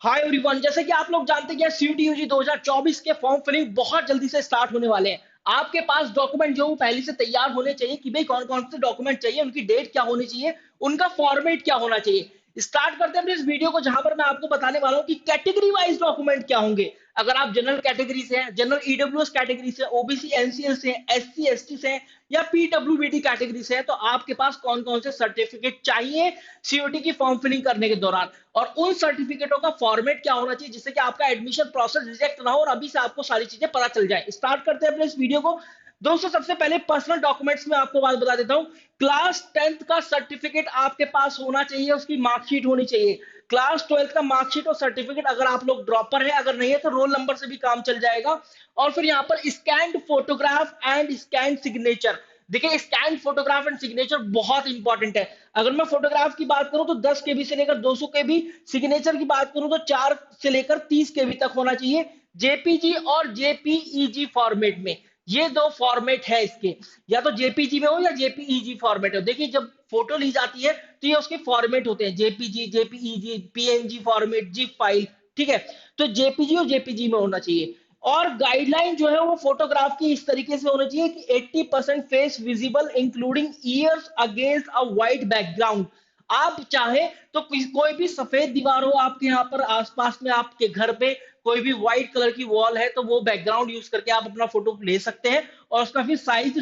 Hi everyone, जैसे कि आप लोग जानते हैं सीयूटी यूजी 2024 के फॉर्म फिलिंग बहुत जल्दी से स्टार्ट होने वाले हैं। आपके पास डॉक्यूमेंट जो पहले से तैयार होने चाहिए कि भाई कौन कौन से डॉक्यूमेंट चाहिए, उनकी डेट क्या होनी चाहिए, उनका फॉर्मेट क्या होना चाहिए। स्टार्ट करते हैं अपने इस वीडियो को, जहां पर मैं आपको बताने वाला हूं कि कैटेगरी वाइज डॉक्यूमेंट क्या होंगे। अगर आप जनरल कैटेगरी से हैं, जनरल ईडब्ल्यूएस कैटेगरी से, ओबीसी एनसीएल से, एससी एसटी से या पीडब्ल्यूबीडी कैटेगरी से है, तो आपके पास कौन कौन से सर्टिफिकेट चाहिए सीओटी की फॉर्म फिलिंग करने के दौरान, और उन सर्टिफिकेटों का फॉर्मेट क्या होना चाहिए जिससे कि आपका एडमिशन प्रोसेस रिजेक्ट ना हो और अभी से आपको सारी चीजें पता चल जाए। स्टार्ट करते हैं अपने इस वीडियो को। दोस्तों, सबसे पहले पर्सनल डॉक्यूमेंट्स में आपको बात बता देता हूं। क्लास 10th का सर्टिफिकेट आपके पास होना चाहिए, उसकी मार्कशीट होनी चाहिए। क्लास 12th का मार्कशीट और सर्टिफिकेट, अगर आप लोग ड्रॉपर है, अगर नहीं है तो रोल नंबर से भी काम चल जाएगा। और फिर यहाँ पर scanned photograph and scan signature. देखिए, स्कैन फोटोग्राफ एंड सिग्नेचर बहुत इंपॉर्टेंट है। अगर मैं फोटोग्राफ की बात करूं तो 10 केबी से लेकर 200 केबी, सिग्नेचर की बात करूं तो 4 से लेकर 30 केबी तक होना चाहिए, जेपीजी और जेपीईजी फॉर्मेट में। ये दो फॉर्मेट है इसके, या तो जेपीजी में हो या जेपीईजी फॉर्मेट हो। देखिए, जब फोटो ली जाती है तो ये उसके फॉर्मेट होते हैं, JPG, JPEG, PNG format, zip file. ठीक है, तो जेपीजी और जेपीजी में होना चाहिए। और गाइडलाइन जो है वो फोटोग्राफ की इस तरीके से होनी चाहिए कि 80% face visible including years against a white background. आप चाहे तो कोई भी सफेद दीवार हो आपके यहाँ पर आसपास में, आपके घर पे कोई भी व्हाइट कलर की वॉल है, तो वो बैकग्राउंड यूज करके आप अपना फोटो ले सकते हैं और उसका फिर साइज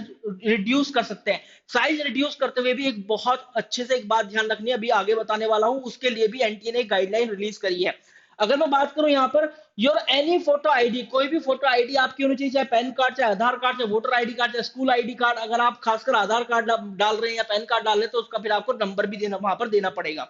रिड्यूस कर सकते हैं। साइज रिड्यूस करते हुए भी एक बहुत अच्छे से एक बात ध्यान रखनी है, अभी आगे बताने वाला हूं, उसके लिए भी एनटीए ने गाइडलाइन रिलीज करी है। अगर मैं बात करूं यहाँ पर, योर एनी फोटो आईडी, कोई भी फोटो आईडी आपकी होनी चाहिए, चाहे पैन कार्ड, चाहे आधार कार्ड, चाहे वोटर आईडी कार्ड, चाहे स्कूल आईडी कार्ड। अगर आप खासकर आधार कार्ड डाल रहे हैं या पैन कार्ड डाल रहे हैं तो उसका फिर आपको नंबर भी देना, वहां पर देना पड़ेगा।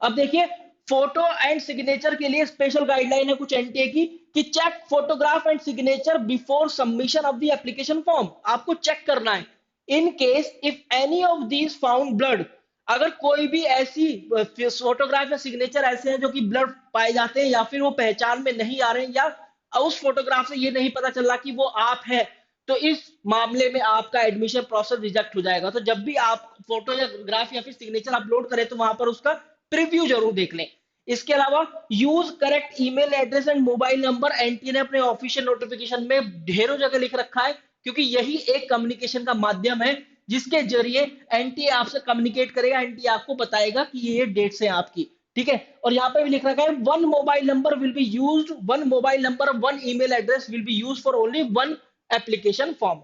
अब देखिए, फोटो एंड सिग्नेचर के लिए स्पेशल गाइडलाइन है कुछ एनटीए की, कि check photograph and signature before submission of the application form. आपको चेक करना है, in case if any of these found blurred, अगर कोई भी ऐसी फोटोग्राफ या सिग्नेचर ऐसे हैं जो कि ब्लड पाए जाते हैं, या फिर वो पहचान में नहीं आ रहे हैं, या उस फोटोग्राफ से ये नहीं पता चल रहा कि वो आप है, तो इस मामले में आपका एडमिशन प्रोसेस रिजेक्ट हो जाएगा। तो जब भी आप फोटो या ग्राफ या फिर सिग्नेचर अपलोड करें तो वहां पर उसका प्रीव्यू जरूर देख लें। इसके अलावा use correct email address and mobile number. NTA ने अपने ऑफिशियल नोटिफिकेशन में ढेरों जगह लिख रखा है, क्योंकि यही एक कम्युनिकेशन का माध्यम है जिसके जरिए एनटीए आपसे कम्युनिकेट करेगा, एनटीए आपको बताएगा कि ये डेट्स है आपकी। ठीक है, और यहाँ पे भी लिख रखा है, one mobile number will be used, one mobile number, one email address will be used for only one application form.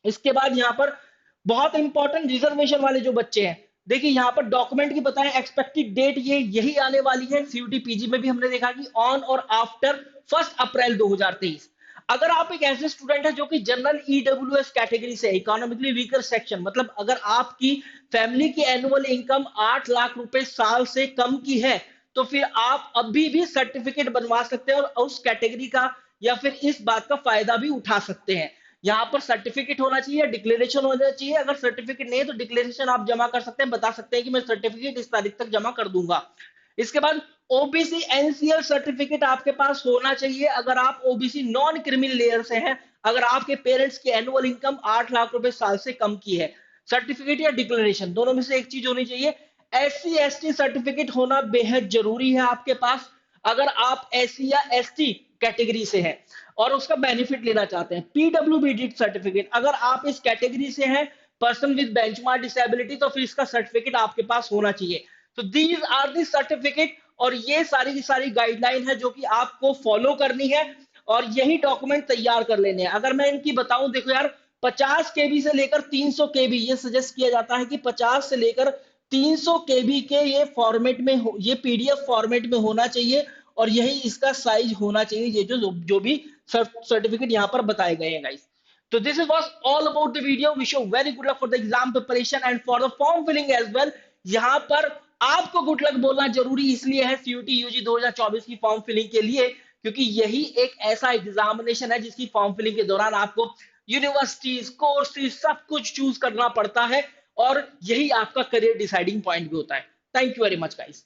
इसके बाद यहाँ पर बहुत इंपॉर्टेंट, रिजर्वेशन वाले जो बच्चे हैं, देखिए यहाँ पर डॉक्यूमेंट की बताएं एक्सपेक्टेड डेट, ये यही आने वाली है। सीयूटी पीजी में भी हमने देखा कि ऑन और आफ्टर 1 अप्रैल 2023। अगर आप एक ऐसे स्टूडेंट है जो कि जनरल ईडब्ल्यूएस कैटेगरी से, इकोनॉमिकली वीकर सेक्शन, मतलब अगर आपकी फैमिली की एनुअल इनकम 8 लाख रुपए साल से कम की है, तो फिर आप अभी भी सर्टिफिकेट बनवा सकते हैं और उस कैटेगरी का या फिर इस बात का फायदा भी उठा सकते हैं। यहाँ पर सर्टिफिकेट होना चाहिए, डिक्लेरेशन होना चाहिए। अगर सर्टिफिकेट नहीं है तो डिक्लेरेशन आप जमा कर सकते हैं, बता सकते हैं कि मैं सर्टिफिकेट इस तारीख तक जमा कर दूंगा। इसके बाद ओबीसी एनसीएल सर्टिफिकेट आपके पास होना चाहिए अगर आप ओबीसी नॉन क्रिमिनल लेयर से हैं, अगर आपके पेरेंट्स की एनुअल इनकम 8 लाख रुपए साल से कम की है। सर्टिफिकेट या डिक्लेरेशन दोनों में से एक चीज होनी चाहिए। एससी एसटी सर्टिफिकेट होना बेहद जरूरी है आपके पास, अगर आप एससी या एसटी कैटेगरी से हैं और उसका बेनिफिट लेना चाहते हैं। पीडब्ल्यूबीडी सर्टिफिकेट, अगर आप इस कैटेगरी से हैं, पर्सन विद बेंचमार्क डिसेबिलिटी, तो फिर इसका सर्टिफिकेट आपके पास होना चाहिए। तो दीज आर दी सर्टिफिकेट, और ये सारी की सारी गाइडलाइन है जो कि आपको फॉलो करनी है और यही डॉक्यूमेंट तैयार कर लेने हैं। अगर मैं इनकी बताऊं, देखो यार, 50 केबी से लेकर 300 केबी, ये सजेस्ट किया जाता है कि 50 से लेकर 300 केबी के ये फॉर्मेट में हो, ये पीडीएफ फॉर्मेट में होना चाहिए, और यही इसका साइज होना चाहिए, ये जो भी सर्टिफिकेट यहाँ पर बताए गए हैं गाइस। तो this is was all about the video. Wish you very good luck for the exam preparation and for the form filling as well. यहाँ पर आपको गुड लक बोलना जरूरी इसलिए है सीयूटी यूजी 2024 की फॉर्म फिलिंग के लिए, क्योंकि यही एक ऐसा एग्जामिनेशन है जिसकी फॉर्म फिलिंग के दौरान आपको यूनिवर्सिटीज, कोर्सेज, सब कुछ चूज करना पड़ता है, और यही आपका करियर डिसाइडिंग पॉइंट भी होता है। Thank you very much guys.